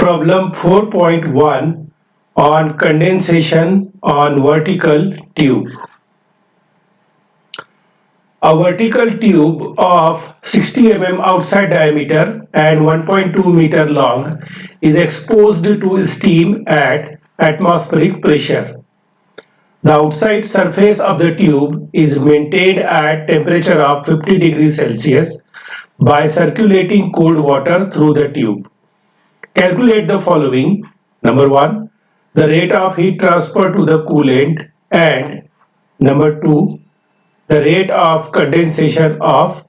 Problem 4.1 on condensation on vertical tube. A vertical tube of 60 mm outside diameter and 1.2 meter long is exposed to steam at atmospheric pressure. The outside surface of the tube is maintained at temperature of 50 degrees Celsius by circulating cold water through the tube. Calculate the following. Number 1, the rate of heat transfer to the coolant, and number 2, the rate of condensation of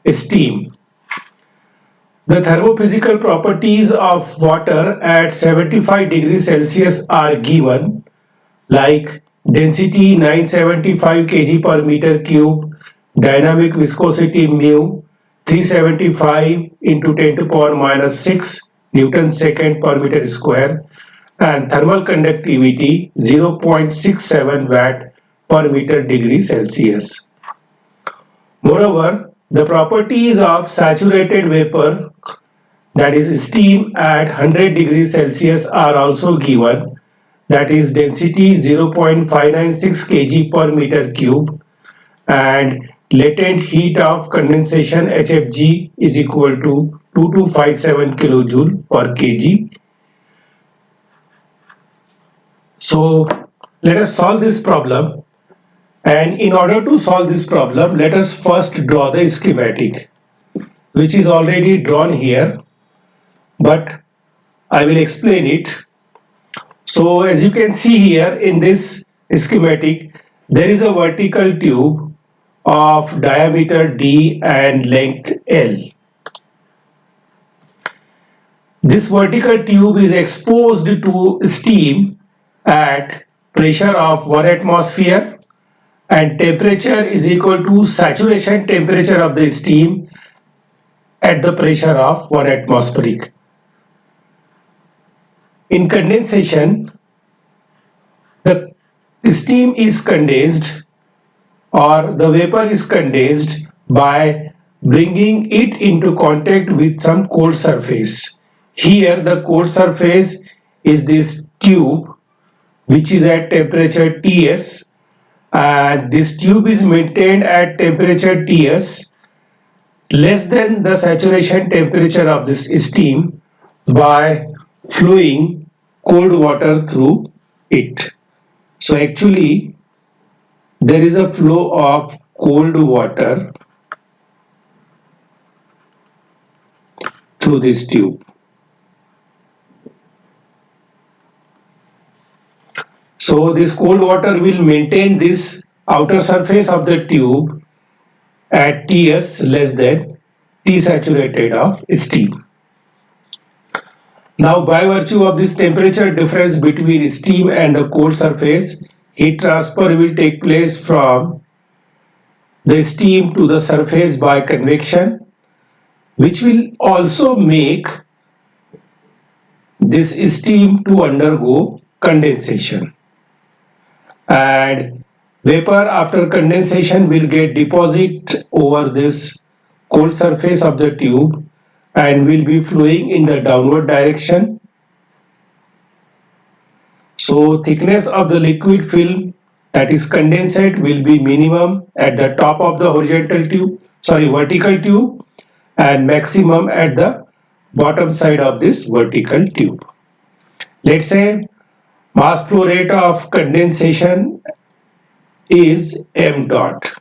steam. The thermophysical properties of water at 75 degrees Celsius are given, like density 975 kg per meter cube, dynamic viscosity mu 375 into 10 to power minus 6 Newton second per meter square, and thermal conductivity 0.67 watt per meter degree Celsius. Moreover, the properties of saturated vapor, that is steam at 100 degrees Celsius, are also given, that is density 0.596 kg per meter cube, and latent heat of condensation HFG is equal to 2257 kilojoule per kg. So let us solve this problem, and in order to solve this problem, let us first draw the schematic, which is already drawn here, but I will explain it. So as you can see here in this schematic, there is a vertical tube of diameter D and length L. This vertical tube is exposed to steam at pressure of 1 atmosphere, and temperature is equal to saturation temperature of the steam at the pressure of 1 atmospheric. In condensation, the steam is condensed, or the vapor is condensed by bringing it into contact with some cold surface. Here the cold surface is this tube, which is at temperature Ts, and this tube is maintained at temperature Ts less than the saturation temperature of this steam by flowing cold water through it. So actually there is a flow of cold water through this tube. So this cold water will maintain this outer surface of the tube at Ts less than T saturated of steam. Now by virtue of this temperature difference between steam and the cold surface, heat transfer will take place from the steam to the surface by convection, which will also make this steam to undergo condensation, and vapor after condensation will get deposit over this cold surface of the tube and will be flowing in the downward direction. So thickness of the liquid film, that is condensate, will be minimum at the top of the vertical tube, and maximum at the bottom side of this vertical tube. Let's say mass flow rate of condensation is m dot.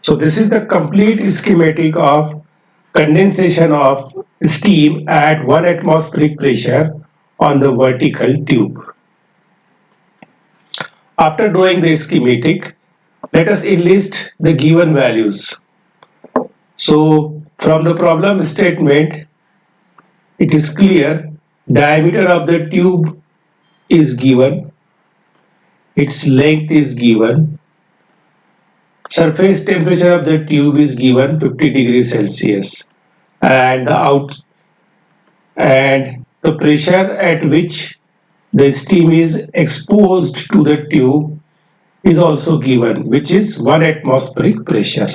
So this is the complete schematic of condensation of steam at 1 atmospheric pressure on the vertical tube. After drawing the schematic, let us enlist the given values. So from the problem statement, it is clear diameter of the tube is given, its length is given, surface temperature of the tube is given 50 degrees Celsius, and the pressure at which the steam is exposed to the tube is also given, which is 1 atmospheric pressure.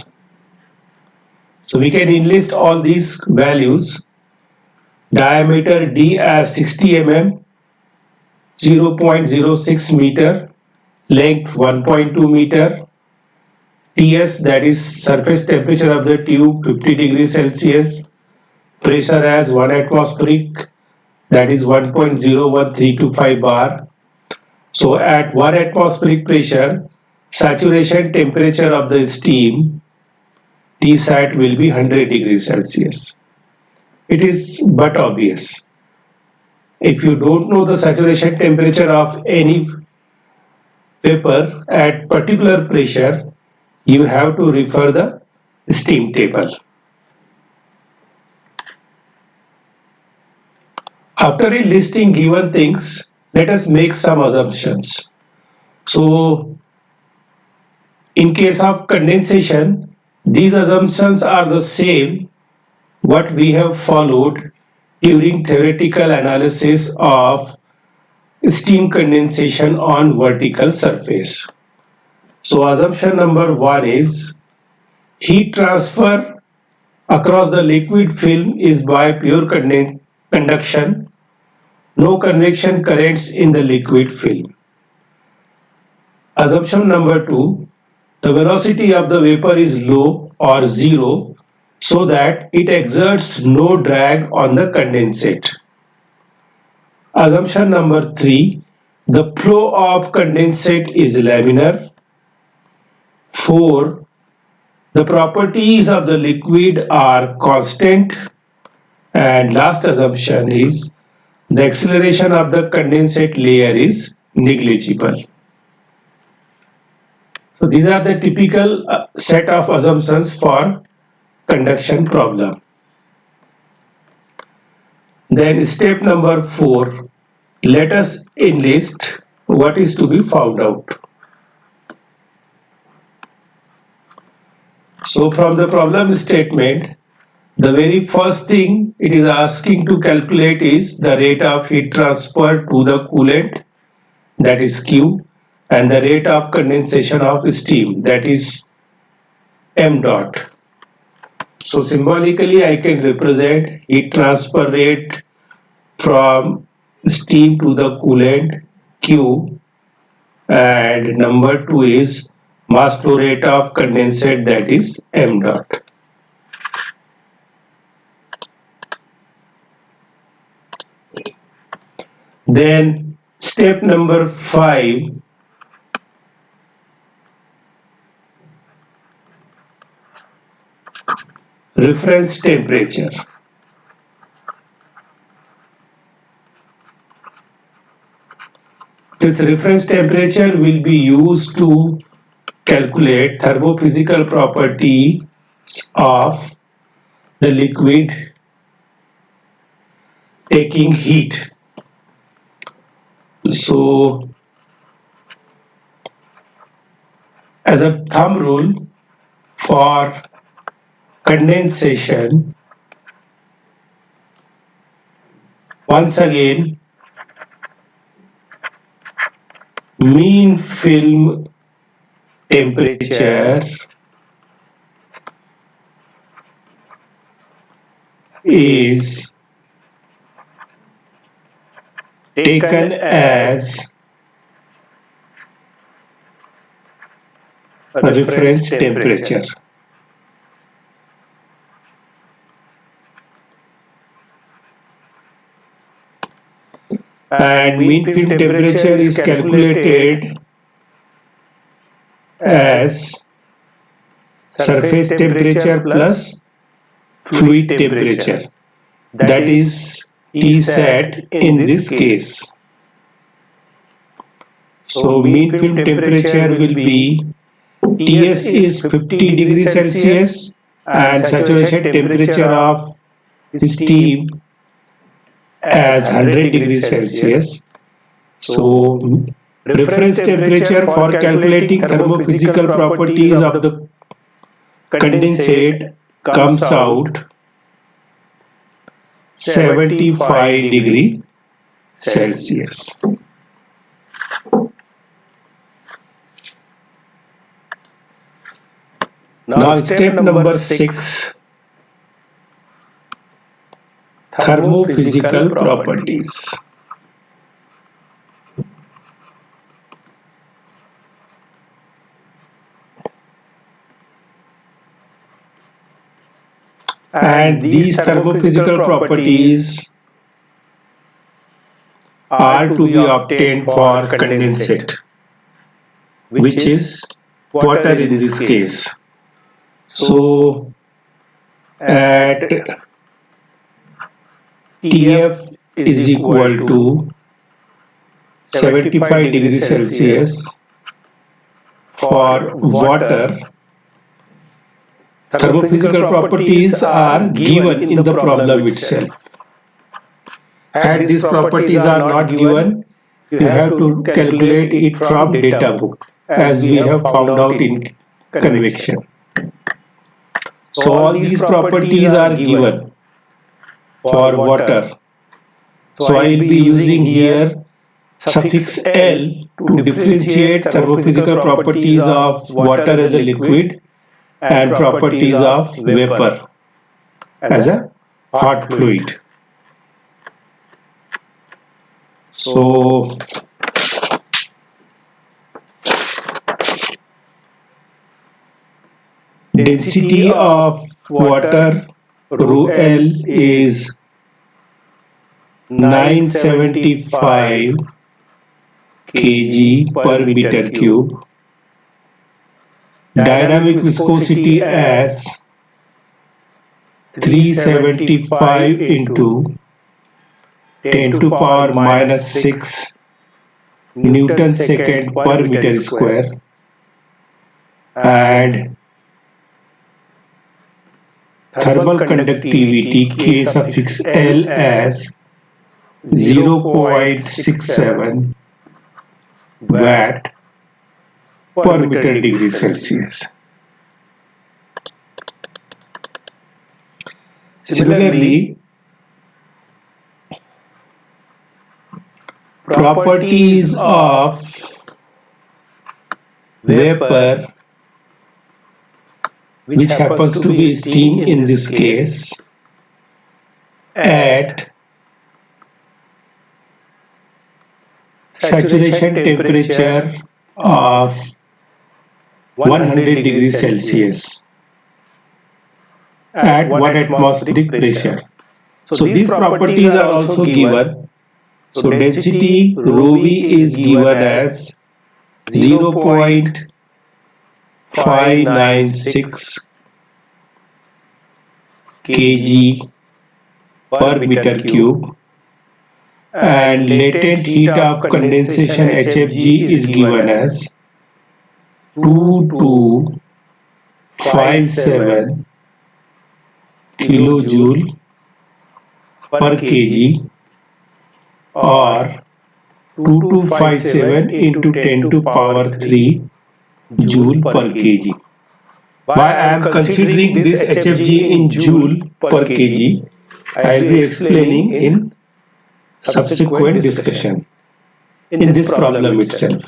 So we can enlist all these values diameter D as 60 mm, 0.06 meter, length 1.2 meter, Ts, that is surface temperature of the tube, 50 degrees Celsius, pressure as 1 atmospheric, that is 1.01325 bar. So at 1 atmospheric pressure, saturation temperature of the steam Tsat will be 100 degrees Celsius. It is but obvious. If you don't know the saturation temperature of any vapor at particular pressure, you have to refer the steam table. After listing given things, let us make some assumptions. So, in case of condensation, these assumptions are the same what we have followed during theoretical analysis of steam condensation on vertical surface. So assumption number 1 is heat transfer across the liquid film is by pure conduction, no convection currents in the liquid film. Assumption number 2, the velocity of the vapor is low or zero so that it exerts no drag on the condensate. Assumption number 3, the flow of condensate is laminar. 4, the properties of the liquid are constant. And last assumption is the acceleration of the condensate layer is negligible. So these are the typical set of assumptions for conduction problem. Then step number 4, let us enlist what is to be found out. So from the problem statement, the very first thing it is asking to calculate is the rate of heat transfer to the coolant, that is Q, and the rate of condensation of steam, that is m dot. So symbolically I can represent heat transfer rate from steam to the coolant Q, and number 2 is mass flow rate of condensate, that is m dot. Then step number 5, reference temperature. This reference temperature will be used to calculate thermophysical properties of the liquid taking heat. So, as a thumb rule for condensation, once again, mean film temperature is taken as a reference temperature. And mean film temperature is calculated as surface temperature plus fluid temperature, that is Tsat in this case. So mean film temperature will be Ts is 50 degrees Celsius and saturation temperature of steam as 100 degrees Celsius. So reference temperature for calculating thermophysical properties of the condensate comes out 75 degree Celsius. Now step number 6, Thermophysical properties. And these thermophysical properties are to be obtained for condensate, which is water in this case. So at TF is equal to 75 degrees Celsius for water, thermophysical properties are given in the problem itself. Had these properties are not given, you have to calculate it from data book, as we have found out in convection. So all these properties are given for water. So I will be using here suffix L to differentiate thermophysical properties of water as a liquid and properties of vapor as a hot fluid. So density of water rho L is 975 kg per meter cube. Dynamic viscosity as 375 into 10 to power minus 6 Newton second per meter square, and thermal conductivity K suffix L as 0.67 watt per meter degree Celsius. Similarly, properties of vapor, which happens to be steam in this case, at saturation temperature of 100 degrees Celsius at 1 atmospheric pressure. So these properties are also given. So density rho V is given as 0.596 kg per meter cube, and latent heat of condensation HFG is given as 2257 kilojoule per kg, or 2257 into 10 to power 3 joule per kg. Why I am considering this HFG in joule per kg, I will be explaining in subsequent discussion in this problem itself.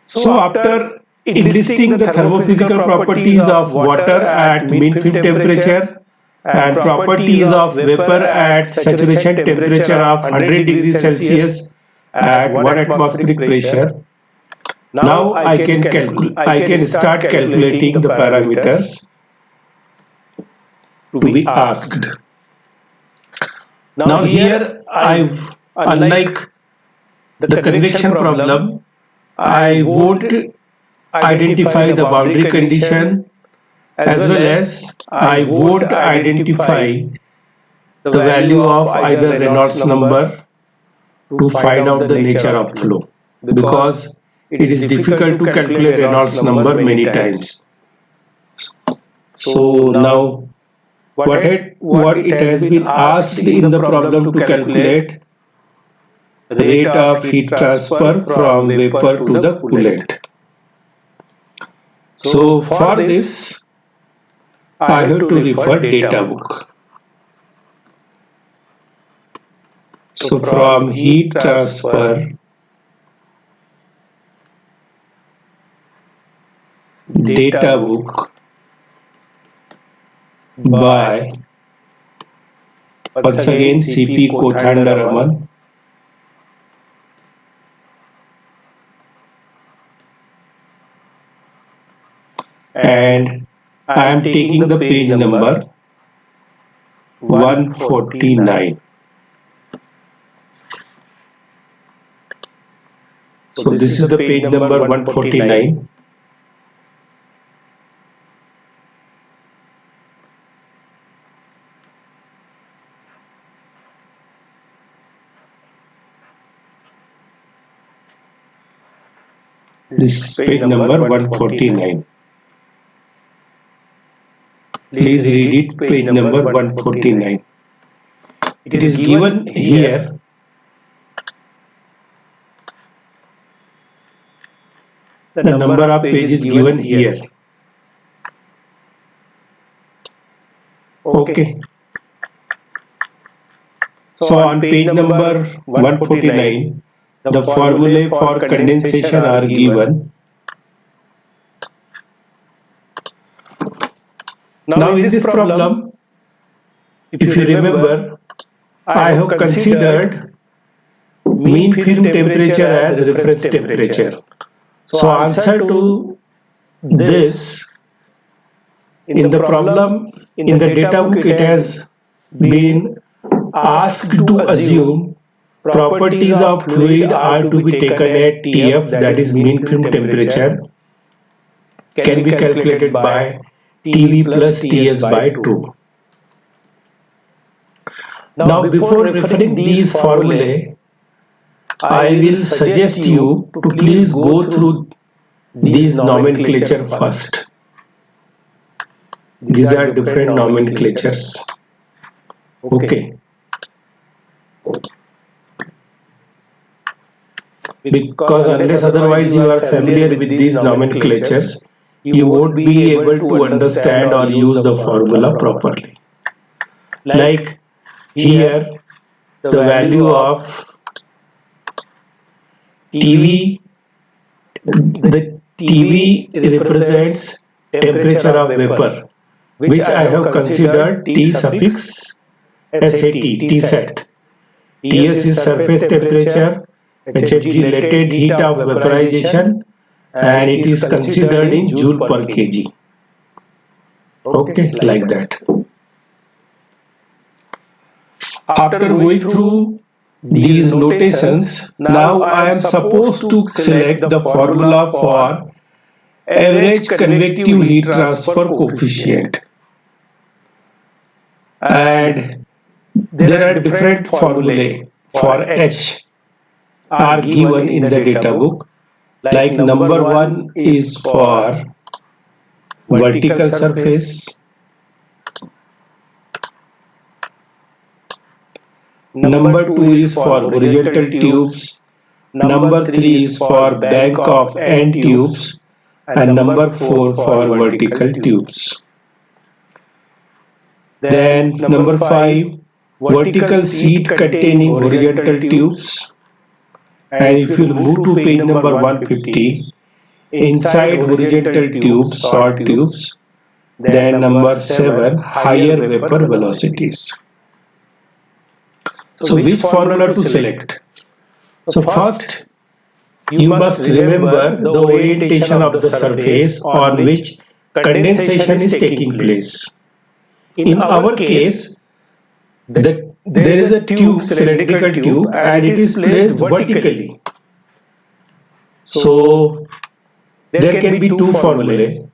So after enlisting the thermophysical properties of water at mean field temperature and properties of vapor at saturation temperature of 100 degrees Celsius at 1 atmospheric pressure, now I can start calculating the parameters to be asked. Now here unlike the convection problem, I won't identify the boundary condition, as well as I won't identify the value of either Reynolds number to find out the nature of flow, because it is difficult to calculate Reynolds number many times. So now what it has been asked in the problem to calculate rate of heat transfer from vapor to the coolant. So for this I have to refer data book. So from heat transfer data book by Once again, CP Kothandaraman. And I am taking the page number 149. So this is the page number 149. This is page number 149. Please read it, page number 149. It is given here the number of pages given here. Okay. So on page number 149, the formulae for condensation are given. Now in this problem, if you remember, I have considered mean film temperature as reference temperature. So answer to this, in the problem, in the data book, it has been asked to assume properties of fluid are to be taken at TF, that is mean film temperature, can be calculated by TV plus TS by 2. Now before referring these formulae, I will suggest you to please go through these nomenclature first. These are different nomenclatures. Okay. Because unless otherwise you are familiar with these nomenclatures, you won't be able to understand or use the formula properly. Like here, the value of TV, the TV represents temperature of vapor, which I have considered T suffix SAT, Tsat. Ts is surface temperature, HFG latent heat of vaporization, and it is considered in joule per kg. Okay, like that. After going through these notations, now I am supposed to select the formula for average convective heat transfer coefficient. And there are different formulae for H are given in the data book. Like number 1 is for vertical surface, number 2 is for horizontal tubes, number 3 is for bank of end tubes, and number 4 for vertical tubes. Then number 5, vertical seat containing horizontal tubes. And if you move to page number 150, inside horizontal tubes, short tubes, then number 7, higher vapor velocities. So which formula to select? So first, you must remember the orientation of the surface on which condensation is taking place. In our case, there is a tube, cylindrical tube, and it is placed vertically. So there can be two formulae.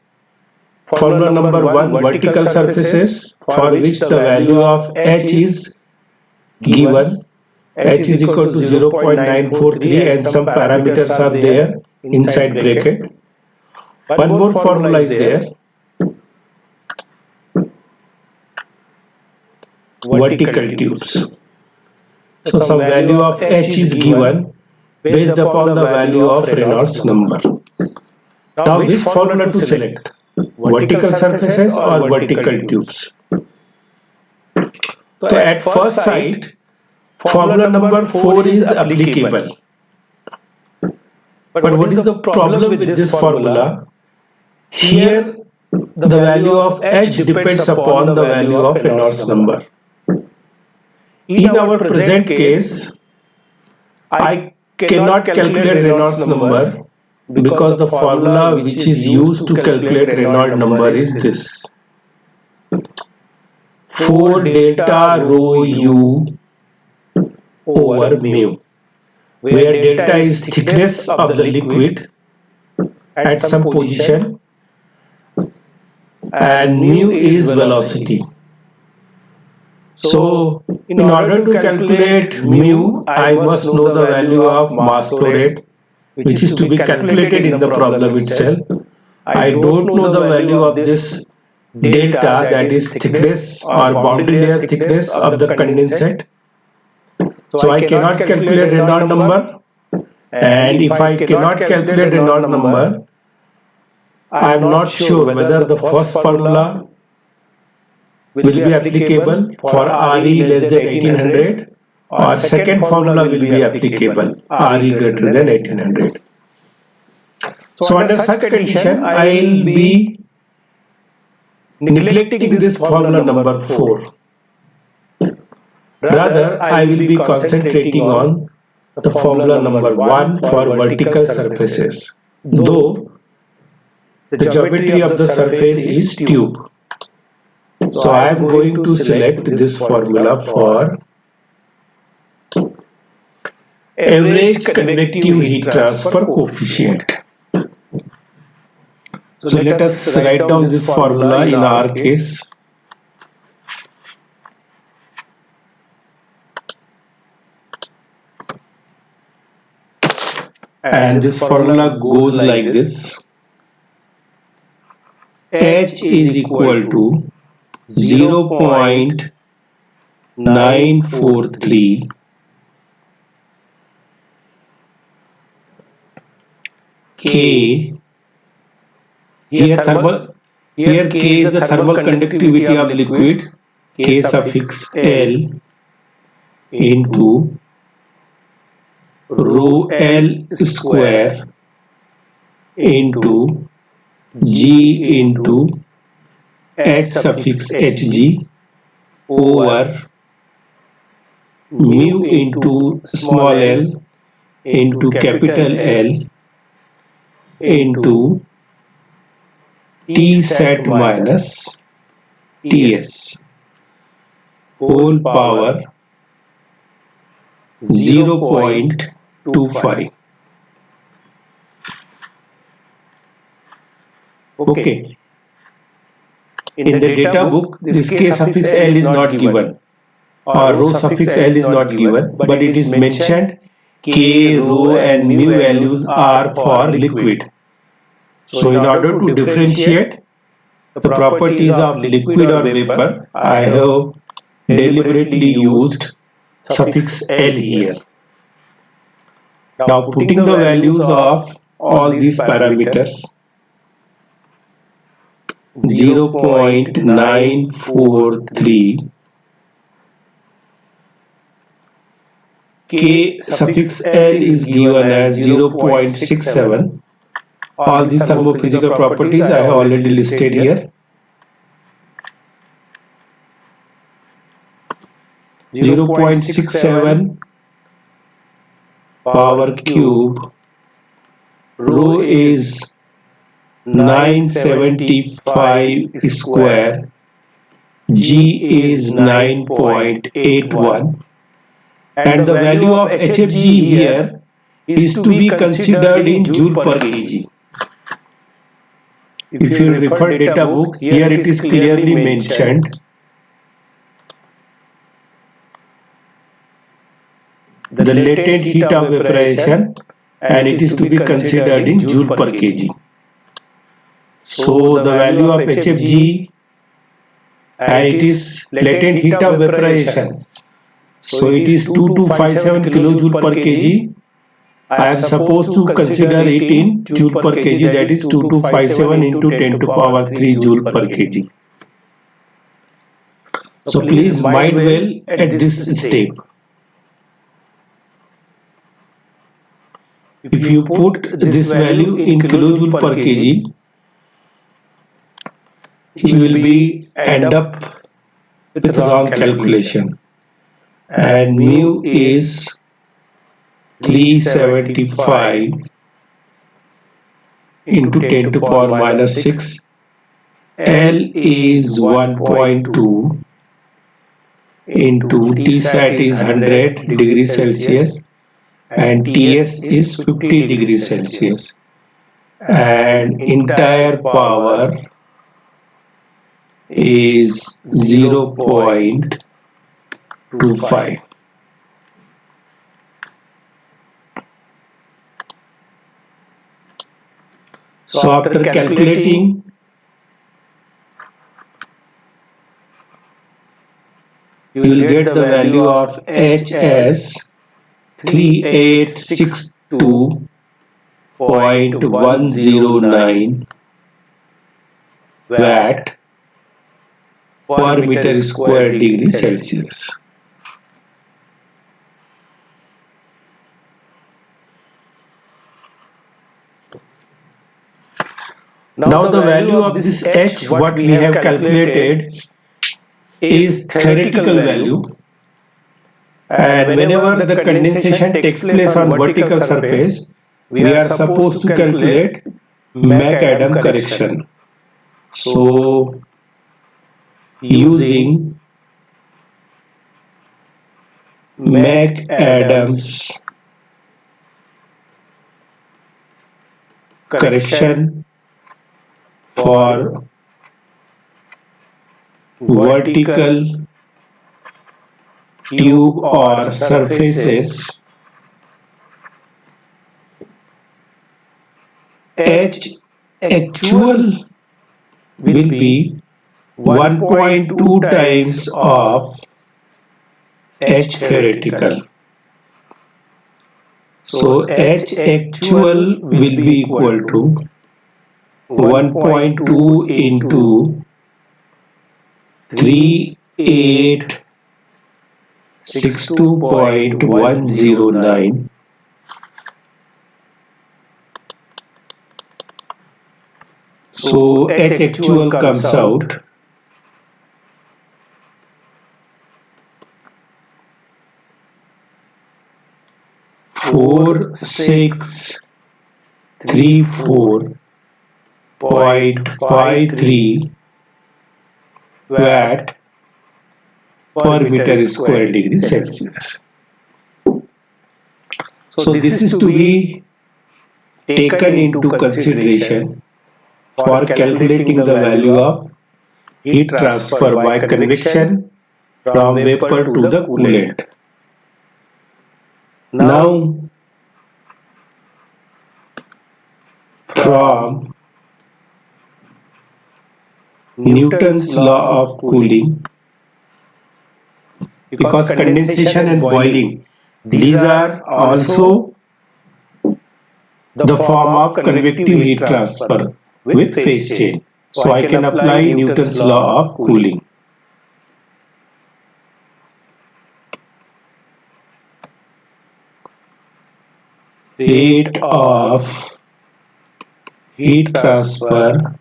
Formula number 1, vertical surfaces, for which the value of H is given. H is equal to 0.943 and some parameters are there inside bracket. One more formula is there. Vertical tubes. So some value of H is given based upon the value of Reynolds number. Now which formula to select? Vertical surfaces or vertical tubes? So at first sight, formula number 4 is applicable. But what is the problem with this formula? Here the value of H depends upon the value of Reynolds number. In our present case, I cannot calculate Reynolds number because the formula which is used to calculate Reynolds number is this: 4 delta rho u over mu, where delta is thickness of the liquid at some position and mu is velocity. So in order to calculate mu, I must know the value of mass flow rate, which is to be calculated in the problem itself. I don't know the value of this delta, that is thickness or boundary layer thickness of the condensate. So I cannot calculate Reynolds number, and if I cannot calculate Reynolds number, I am not sure whether the first formula will be applicable for Re less than 1800 or second formula will be applicable Re greater than 1800. So under such condition, I will be neglecting this formula number 4. Rather, I will be concentrating on the formula number 1 for vertical surfaces, though the geometry of the surface is tube. So I am going to select this formula for average convective heat transfer coefficient. So let us write down this formula in our case. And this formula goes like this: H is equal to 0.943 K. Here K is the thermal conductivity of liquid, K suffix L into rho L square into G into H suffix Hg over mu into small l into capital L into T sat minus Ts whole power 0.25. Okay. In the data book, this K suffix L is not given or rho suffix L is not given, but it is mentioned K, rho and mu values are for liquid. So in order to differentiate the properties of liquid or vapor, I have deliberately used suffix L here. Now putting the values of all these parameters, 0.943 K suffix L is given as 0.67. All these thermophysical properties I have already listed here. 0.67 power cube, rho is 975 square, G is 9.81, and the value of HFG here is to be considered in joule per kg. If you refer data book, here it is clearly mentioned the latent heat of vaporization, and it is to be considered in joule per kg. So the value of HFG, and it is latent heat of vaporization, so it is 2257 kilojoule per kg. I am supposed to consider it in joule per kg, that is 2257 into 10 to the power 3 joule per kg. So please mind well at this step. If you put this value in kilojoule per kg, you will be end up with wrong calculation. and mu is 375 into 10 to power minus 6. L is 1.2 into T sat is 100 degrees Celsius and Ts is 50 degrees Celsius, and entire power is 0.25. So after calculating, you will get the value of H as 3862.109 watt per meter square degree Celsius. Now the value of this H what we have calculated is theoretical value, and whenever the condensation takes place on vertical surface, we are supposed to calculate McAdam correction. So using McAdams correction for vertical tube or surfaces, H actual will be 1.2 times of H theoretical. So H actual will be equal to 1.2 into 3862.109. So H actual comes out 4634.53 watt per meter square degree Celsius. So this is to be taken into consideration for calculating the value of heat transfer by convection from vapor to the coolant. Now, from Newton's law of cooling, because condensation and boiling, these are also the form of convective heat transfer with phase change. So I can apply Newton's law of cooling. Rate of heat transfer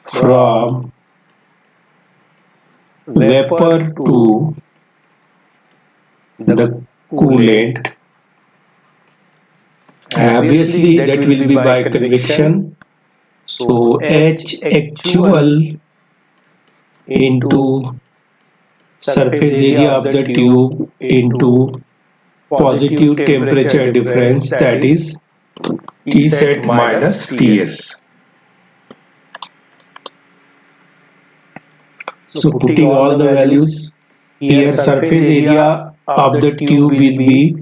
from vapor to the coolant. Obviously that will be by convection. So H actual into surface area of the tube into positive temperature difference, that is Tsat minus Ts. So putting all the values, here surface area of the tube will be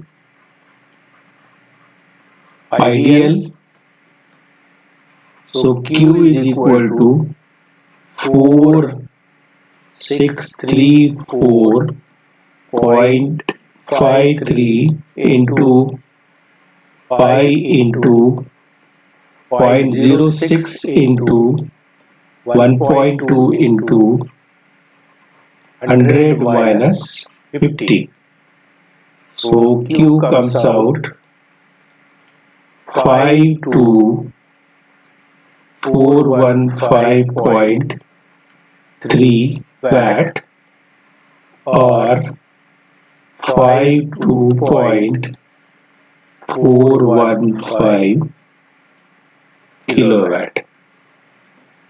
ideal. So Q is equal to 4634.53 into pi into 0.06 into 1.2 into 100 minus 50. So Q comes out 52415.3 watt or 52.415 kilowatt.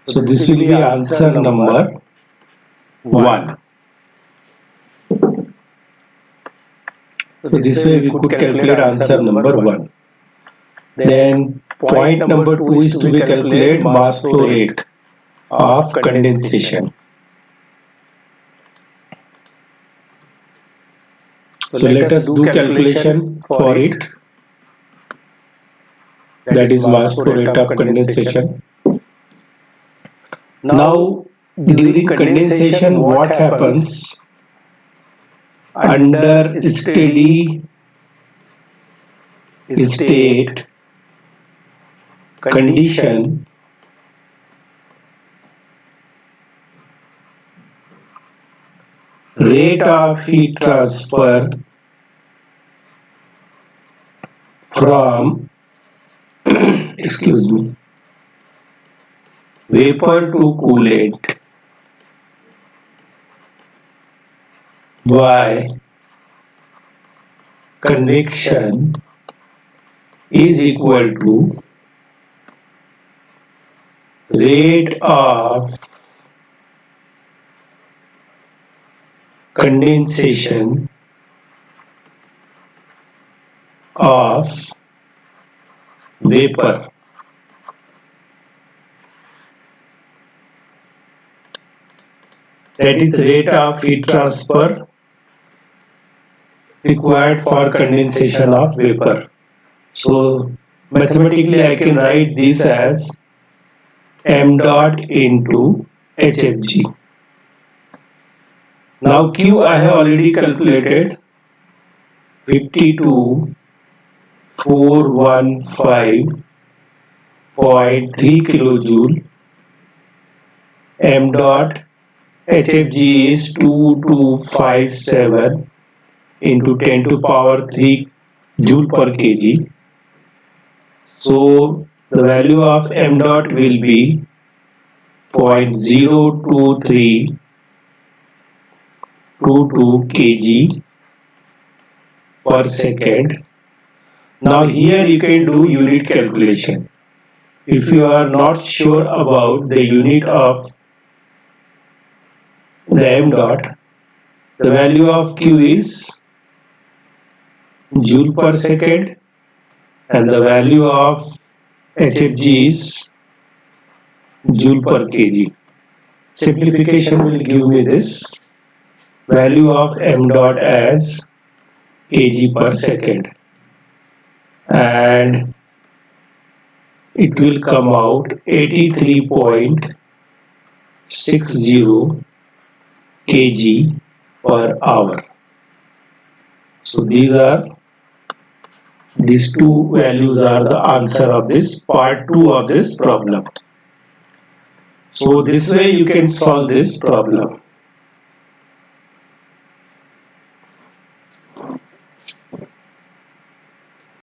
So this will be answer number 1. So this way we could calculate answer number 1. Then point number 2 is to be calculate mass flow rate of condensation. So let us do calculation for it. That is mass flow rate of condensation. Now during condensation what happens under steady state condition, rate of heat transfer from vapor to coolant by convection is equal to rate of condensation of vapor. That is rate of heat transfer required for condensation of vapor. So mathematically I can write this as m dot into HFG. Now Q I have already calculated 52,415.3 kilojoule. M dot HFG is 2257 into 10 to power 3 joule per kg. So the value of m dot will be 0.02322 kg per second. Now here you can do unit calculation. If you are not sure about the unit of the m dot, the value of Q is joule per second and the value of HFG is joule per kg. Simplification will give me this value of m dot as kg per second, and it will come out 83.60 kg per hour. So these two values are the answer of this part 2 of this problem. So this way you can solve this problem.